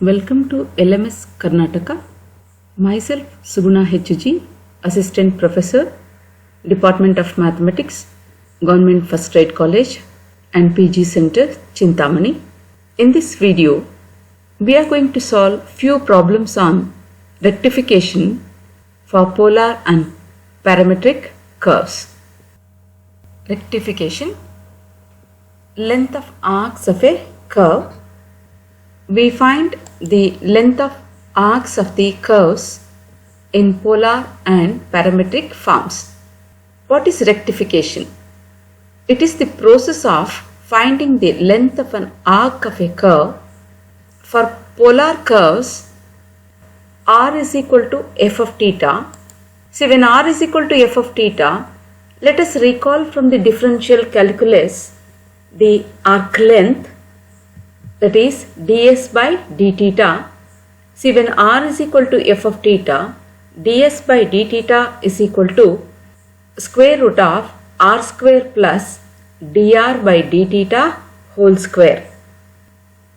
Welcome to LMS Karnataka. Myself Suguna HG, Assistant Professor, Department of Mathematics, Government First Grade College and PG Center, Chintamani. In this video, we are going to solve few problems on rectification for polar and parametric curves. Rectification. Length of arcs of a curve. We find the length of arcs of the curves in polar and parametric forms. What is rectification? It is the process of finding the length of an arc of a curve. For polar curves, r is equal to f of theta. See, when r is equal to f of theta, let us recall from the differential calculus the arc length, that is ds by d theta. See, when r is equal to f of theta, ds by d theta is equal to square root of r square plus dr by d theta whole square.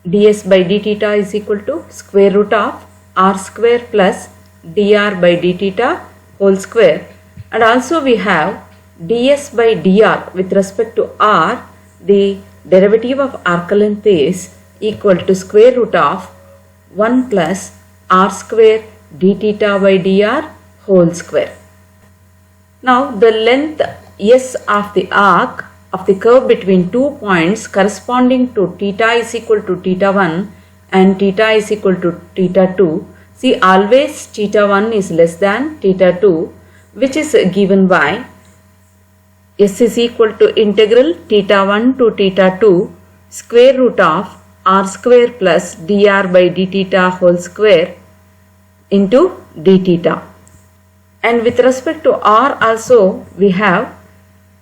ds by d theta is equal to square root of r square plus dr by d theta whole square, and also we have ds by dr with respect to r. The derivative of arc length is equal to square root of 1 plus r square d theta by dr whole square. Now the length s of the arc of the curve between 2 points corresponding to theta is equal to theta 1 and theta is equal to theta 2. See, always theta 1 is less than theta 2, which is given by s is equal to integral theta 1 to theta 2 square root of r square plus dr by d theta whole square into d theta. And with respect to r also, we have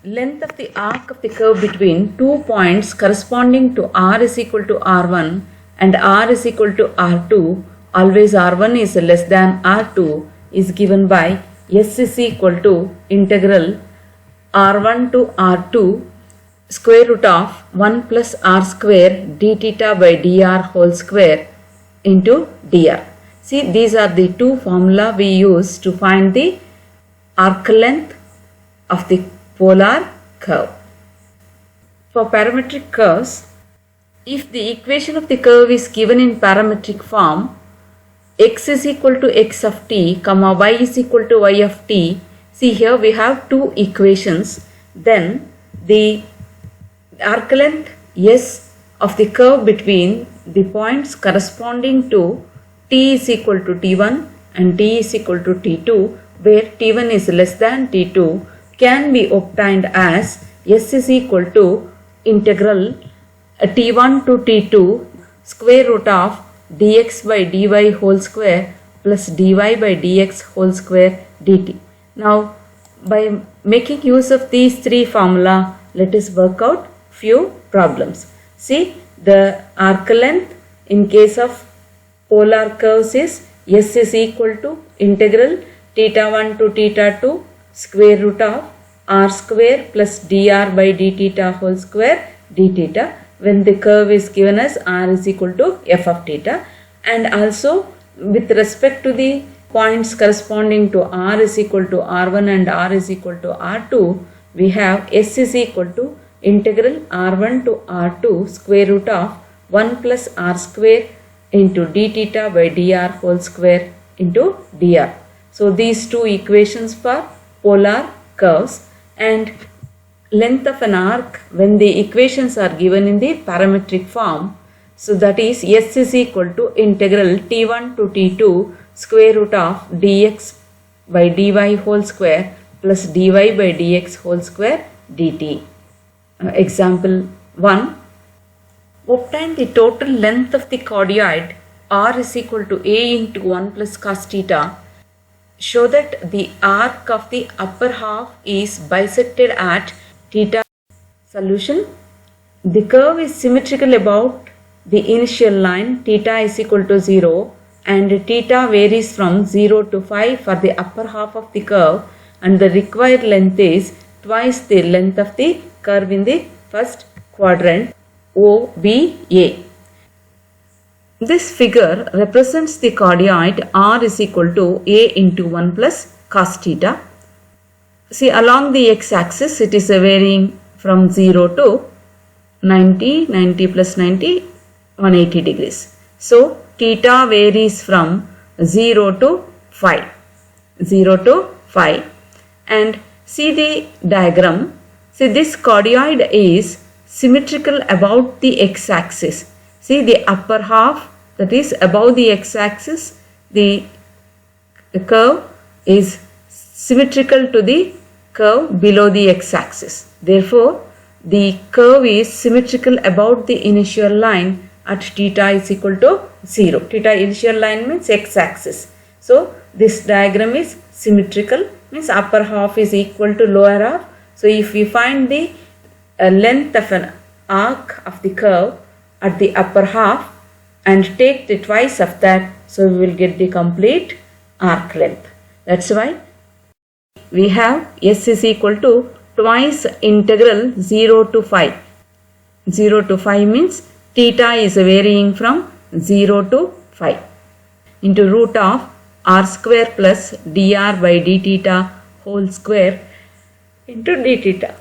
length of the arc of the curve between 2 points corresponding to r is equal to r1 and r is equal to r2. Always r1 is less than r2 is given by s is equal to integral r1 to r2 square root of 1 plus r square d theta by dr whole square into dr. See, these are the two formula we use to find the arc length of the polar curve. For parametric curves, if the equation of the curve is given in parametric form, x is equal to x of t, comma y is equal to y of t. See, here we have two equations. Then the arc length s of the curve between the points corresponding to t is equal to t1 and t is equal to t2, where t1 is less than t2, can be obtained as s is equal to integral t1 to t2 square root of dx by dy whole square plus dy by dx whole square dt. Now, by making use of these three formula, let us work out few problems. See, the arc length in case of polar curves is s is equal to integral theta 1 to theta 2 square root of r square plus dr by d theta whole square d theta, when the curve is given as r is equal to f of theta. And also with respect to the points corresponding to r is equal to r1 and r is equal to r2, we have s is equal to integral r1 to r2 square root of 1 plus r square into d theta by dr whole square into dr. So these two equations for polar curves. And length of an arc when the equations are given in the parametric form, so that is s is equal to integral t1 to t2 square root of dx by dy whole square plus dy by dx whole square dt. Example 1. Obtain the total length of the chordoid r is equal to a into 1 plus cos theta. Show that the arc of the upper half is bisected at theta. Solution. The curve is symmetrical about the initial line theta is equal to 0 and theta varies from 0 to 5 for the upper half of the curve, and the required length is twice the length of the curve in the first quadrant OBA. This figure represents the cardioid r is equal to a into 1 plus cos theta. See, along the x-axis it is varying from 0 to 90, 90 plus 90, 180 degrees. So, theta varies from 0 to 5. 0 to 5. And see the diagram. See, this cardioid is symmetrical about the x-axis. See, the upper half, that is above the x-axis, the curve is symmetrical to the curve below the x-axis. Therefore, the curve is symmetrical about the initial line at theta is equal to 0. Theta initial line means x-axis. So, this diagram is symmetrical, means upper half is equal to lower half. So, if we find the length of an arc of the curve at the upper half and take the twice of that, so we will get the complete arc length. That's why we have S is equal to twice integral 0 to 5. 0 to 5 means theta is varying from 0 to 5 into root of r square plus dr by d theta whole square into d theta.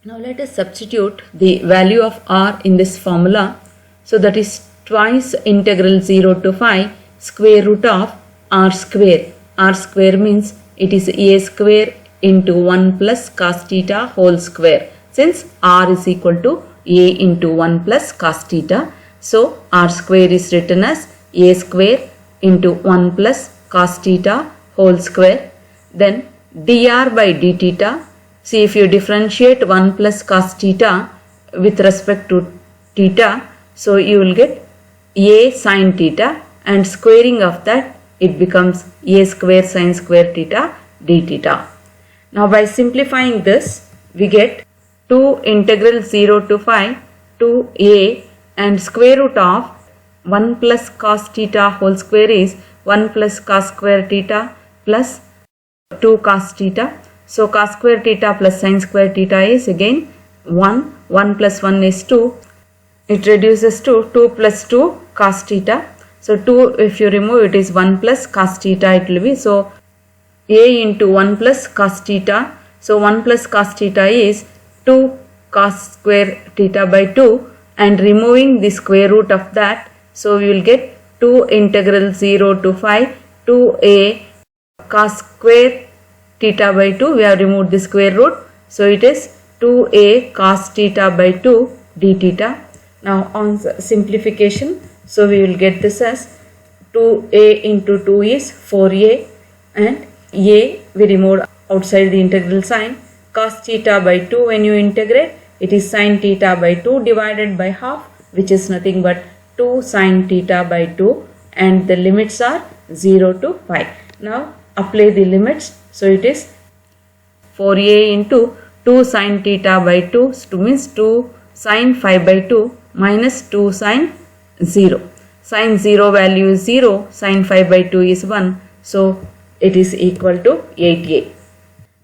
Now let us substitute the value of r in this formula. So that is twice integral 0 to 5 square root of r square. R square means it is a square into 1 plus cos theta whole square, since r is equal to a into 1 plus cos theta. So r square is written as a square into 1 plus cos theta whole square. Then dr by d theta. See, if you differentiate 1 plus cos theta with respect to theta, so you will get a sin theta, and squaring of that it becomes a square sin square theta d theta. Now by simplifying this, we get 2 integral 0 to 5 to a, and square root of 1 plus cos theta whole square is 1 plus cos square theta plus 2 cos theta. So cos square theta plus sin square theta is again 1. 1 plus 1 is 2. It reduces to 2 plus 2 cos theta. So 2, if you remove it, is 1 plus cos theta it will be. So a into 1 plus cos theta. So 1 plus cos theta is 2 cos square theta by 2, and removing the square root of that, so we will get 2 integral 0 to 5 to a cos square theta by 2. We have removed the square root, so it is 2a cos theta by 2 d theta. Now on simplification, so we will get this as 2a into 2 is 4a, and a we removed outside the integral sign. Cos theta by 2, when you integrate, it is sin theta by 2 divided by half, which is nothing but 2 sin theta by 2, and the limits are 0 to 5. Now apply the limits. So it is 4a into 2 sin theta by 2, means 2 sin 5 by 2 minus 2 sin 0. Sin 0 value is 0, sin 5 by 2 is 1. So it is equal to 8a.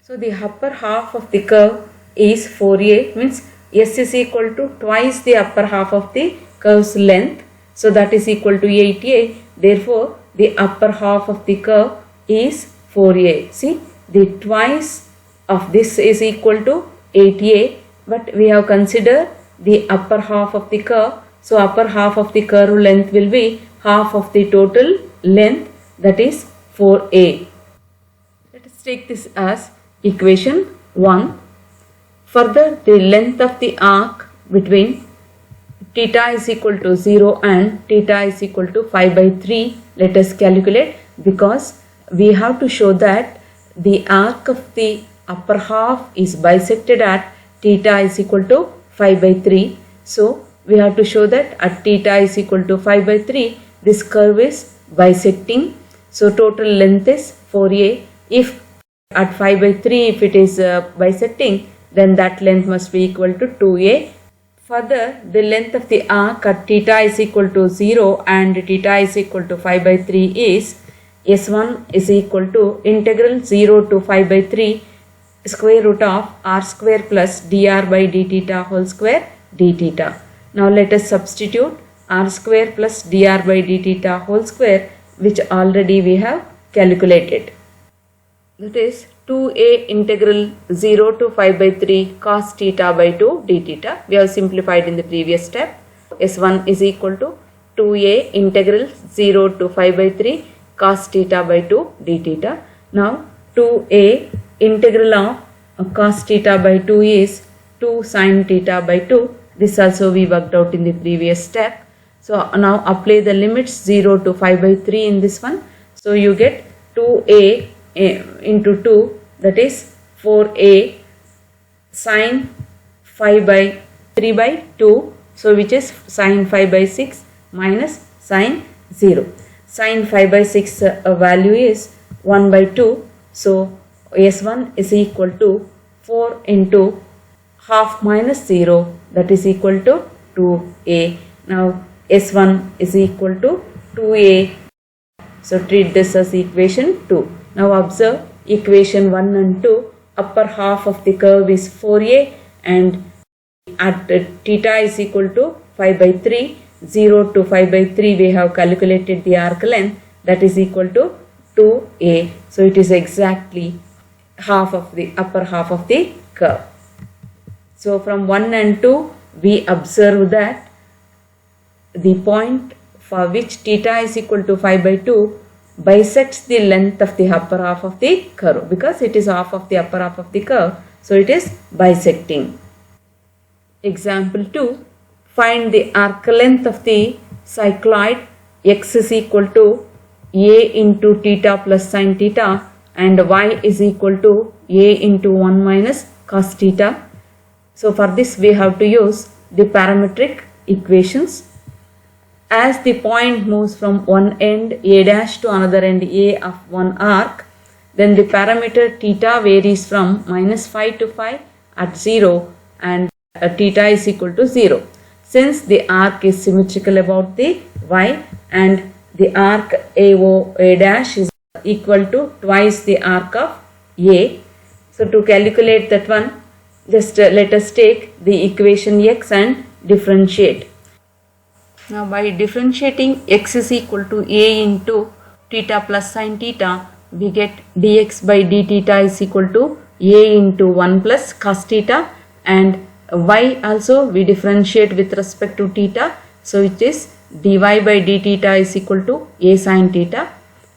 So the upper half of the curve is 4a, means S is equal to twice the upper half of the curve's length. So that is equal to 8a. Therefore, the upper half of the curve is 4a. See, the twice of this is equal to 8a, but we have considered the upper half of the curve. So upper half of the curve length will be half of the total length, that is 4a. Let us take this as equation 1. Further, the length of the arc between theta is equal to 0 and theta is equal to 5 by 3. Let us calculate, because we have to show that the arc of the upper half is bisected at theta is equal to 5 by 3. So we have to show that at theta is equal to 5 by 3, this curve is bisecting. So total length is 4a. If at 5 by 3, if it is bisecting, then that length must be equal to 2a. Further, the length of the arc at theta is equal to 0 and theta is equal to 5 by 3 is S1 is equal to integral 0 to 5 by 3 square root of r square plus dr by d theta whole square d theta. Now let us substitute r square plus dr by d theta whole square, which already we have calculated. That is 2a integral 0 to 5 by 3 cos theta by 2 d theta. We have simplified in the previous step. S1 is equal to 2a integral 0 to 5 by 3 cos theta by 2 d theta. Now 2a integral of cos theta by 2 is 2 sin theta by 2. This also we worked out in the previous step. So now apply the limits 0 to 5 by 3 in this one. So you get 2a into 2, that is 4a sin 5 by 3 by 2. So which is sin 5 by 6 minus sin 0. Sin 5 by 6 value is 1 by 2. So S1 is equal to 4 into half minus 0, that is equal to 2a. Now S1 is equal to 2a. So treat this as equation 2. Now observe equation 1 and 2. Upper half of the curve is 4a and at theta is equal to 5 by 3. 0 to 5 by 3 we have calculated the arc length, that is equal to 2a. So it is exactly half of the upper half of the curve. So from 1 and 2 we observe that the point for which theta is equal to 5 by 2 bisects the length of the upper half of the curve, because it is half of the upper half of the curve. So it is bisecting. Example 2. Find the arc length of the cycloid x is equal to a into theta plus sin theta and y is equal to a into 1 minus cos theta. So for this we have to use the parametric equations. As the point moves from one end a dash to another end a of one arc, then the parameter theta varies from minus 5 to 5 at 0 and theta is equal to 0. Since the arc is symmetrical about the y and the arc AO A dash is equal to twice the arc of A. So to calculate that one, just let us take the equation x and differentiate. Now by differentiating x is equal to a into theta plus sin theta, we get dx by d theta is equal to a into 1 plus cos theta, and y also we differentiate with respect to theta, so it is dy by d theta is equal to a sin theta.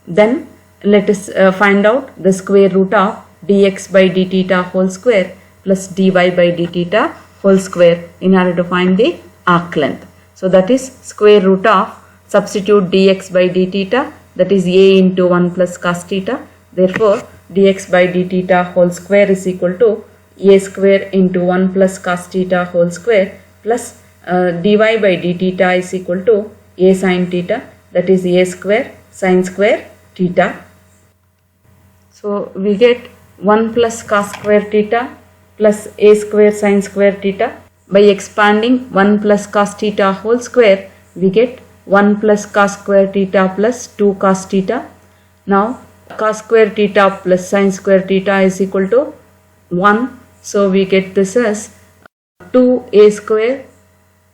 Then let us find out the square root of dx by d theta whole square plus dy by d theta whole square in order to find the arc length. So that is square root of, substitute dx by d theta, that is a into 1 plus cos theta. Therefore dx by d theta whole square is equal to a square into 1 plus cos theta whole square plus dy by d theta is equal to a sin theta, that is a square sin square theta. So we get 1 plus cos square theta plus a square sin square theta. By expanding 1 plus cos theta whole square, we get 1 plus cos square theta plus 2 cos theta. Now cos square theta plus sin square theta is equal to 1. So we get this as 2a square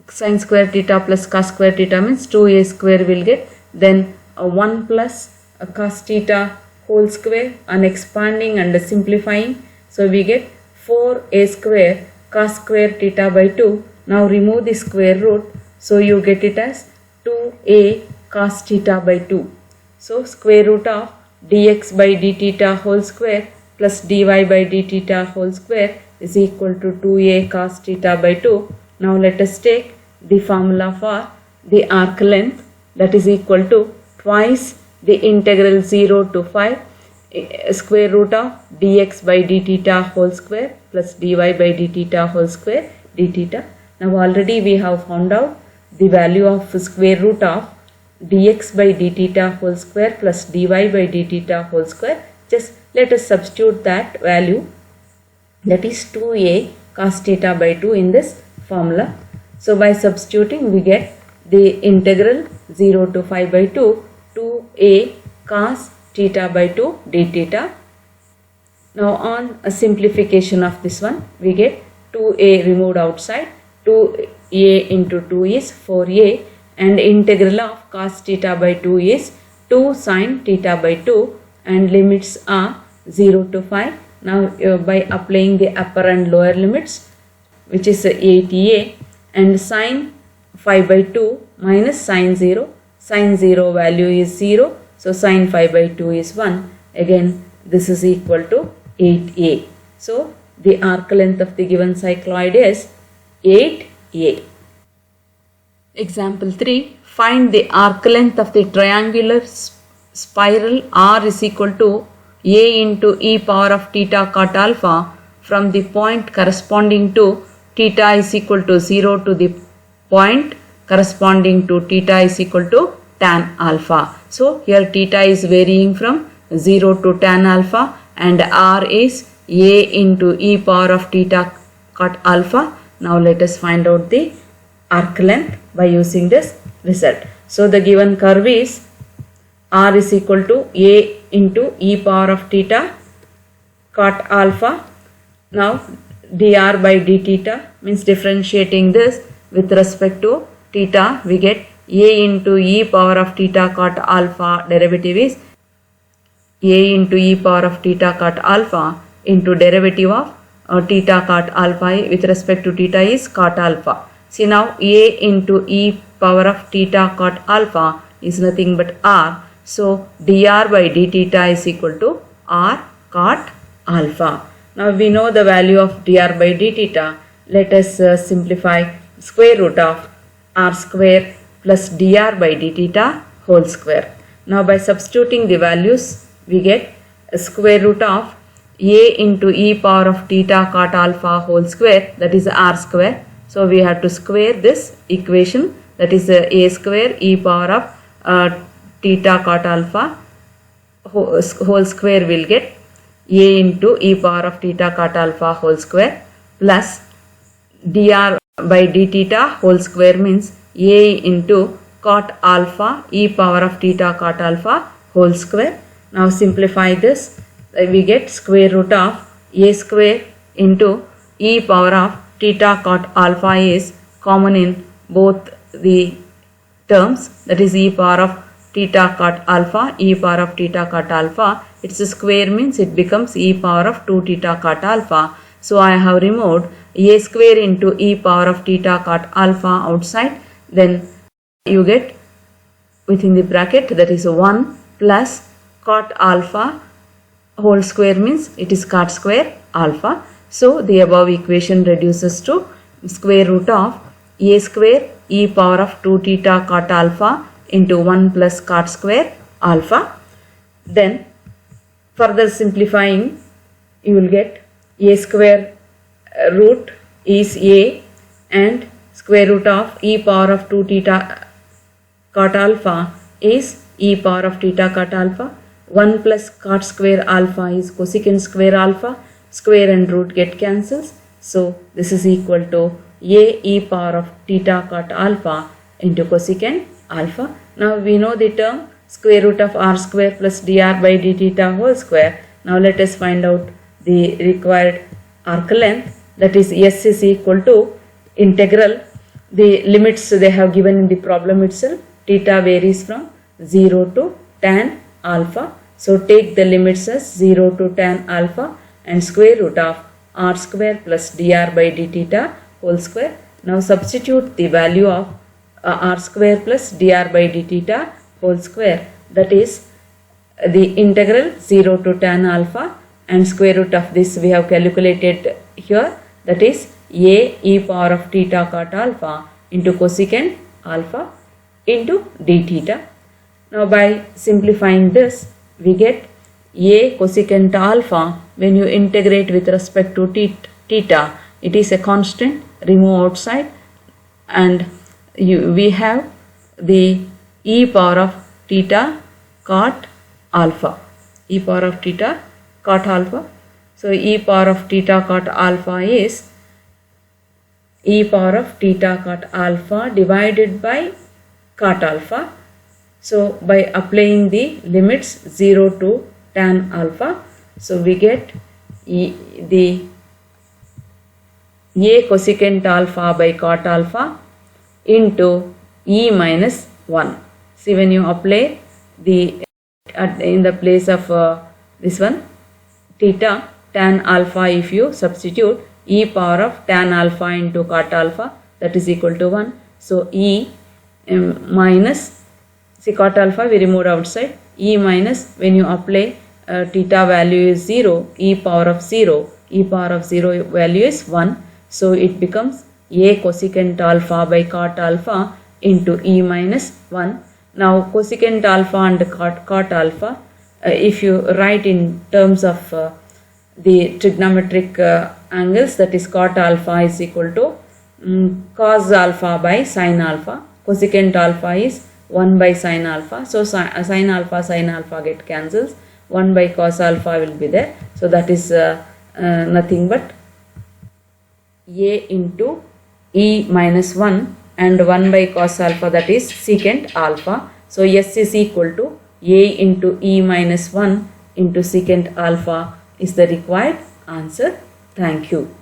sin square theta plus cos square theta means 2a square will get, then 1 plus cos theta whole square, and expanding and simplifying. So we get 4a square cos square theta by 2. Now remove the square root. So you get it as 2a cos theta by 2. So square root of dx by d theta whole square plus dy by d theta whole square is equal to 2a cos theta by 2. Now let us take the formula for the arc length, that is equal to twice the integral 0 to 5 square root of dx by d theta whole square plus dy by d theta whole square d theta. Now already we have found out the value of square root of dx by d theta whole square plus dy by d theta whole square. Just let us substitute that value, that is 2a cos theta by 2 in this formula. So by substituting we get the integral 0 to 5 by 2 2a cos theta by 2 d theta. Now on a simplification of this one, we get 2a removed outside, 2a into 2 is 4a, and integral of cos theta by 2 is 2 sin theta by 2 and limits are 0 to 5. Now by applying the upper and lower limits, which is 8a, and sin 5 by 2 minus sin 0, sin 0 value is 0, so sin 5 by 2 is 1. Again this is equal to 8a. So the arc length of the given cycloid is 8a. Example 3. Find the arc length of the triangular spiral R is equal to a into e power of theta cot alpha from the point corresponding to theta is equal to 0 to the point corresponding to theta is equal to tan alpha. So here theta is varying from 0 to tan alpha and R is a into e power of theta cot alpha. Now let us find out the arc length by using this result. So the given curve is R is equal to a into e power of theta cot alpha. Now dr by d theta means differentiating this with respect to theta, we get a into e power of theta cot alpha derivative is a into e power of theta cot alpha into derivative of theta cot alpha with respect to theta is cot alpha. See now a into e power of theta cot alpha is nothing but r. So dr by d theta is equal to r cot alpha. Now we know the value of dr by d theta. Let us simplify square root of r square plus dr by d theta whole square. Now by substituting the values, we get a square root of a into e power of theta cot alpha whole square, that is r square. So we have to square this equation, that is a square e power of theta cot alpha whole square will get a into e power of theta cot alpha whole square plus dr by d theta whole square means a into cot alpha e power of theta cot alpha whole square. Now simplify this, we get square root of a square into e power of theta cot alpha is common in both the terms, that is e power of theta cot alpha, e power of theta cot alpha. Its square means it becomes e power of 2 theta cot alpha. So I have removed a square into e power of theta cot alpha outside. Then you get within the bracket, that is 1 plus cot alpha whole square means it is cot square alpha. So the above equation reduces to square root of a square e power of 2 theta cot alpha into 1 plus cot square alpha. Then further simplifying, you will get a square root is a and square root of e power of 2 theta cot alpha is e power of theta cot alpha. 1 plus cot square alpha is cosecant square alpha. Square and root get cancels. So this is equal to a e power of theta cot alpha into cosecant alpha. Now we know the term square root of r square plus dr by d theta whole square. Now let us find out the required arc length, that is s is equal to integral. The limits they have given in the problem itself. Theta varies from 0 to tan alpha. So take the limits as 0 to tan alpha and square root of r square plus dr by d theta whole square. Now substitute the value of r square plus dr by d theta whole square, that is the integral 0 to tan alpha and square root of this we have calculated here, that is a e power of theta cot alpha into cosecant alpha into d theta. Now by simplifying this, we get a cosecant alpha. When you integrate with respect to theta, it is a constant, remove outside, and we have the e power of theta cot alpha, e power of theta cot alpha. So e power of theta cot alpha is e power of theta cot alpha divided by cot alpha. So by applying the limits 0 to tan alpha, so we get the a cosecant alpha by cot alpha into e minus 1. See, when you apply the in the place of this one theta, tan alpha, if you substitute e power of tan alpha into cot alpha, that is equal to 1. So e minus, see, cot alpha we removed outside, e minus, when you apply theta value is 0, e power of 0 value is 1. So it becomes a cosecant alpha by cot alpha into e minus 1. Now cosecant alpha and cot alpha, if you write in terms of the trigonometric angles, that is cot alpha is equal to cos alpha by sin alpha. Cosecant alpha is 1 by sin alpha. So sin alpha get cancels. 1 by cos alpha will be there. So that is nothing but a into e minus 1 and 1 by cos alpha, that is secant alpha. So S is equal to a into e minus 1 into secant alpha is the required answer. Thank you.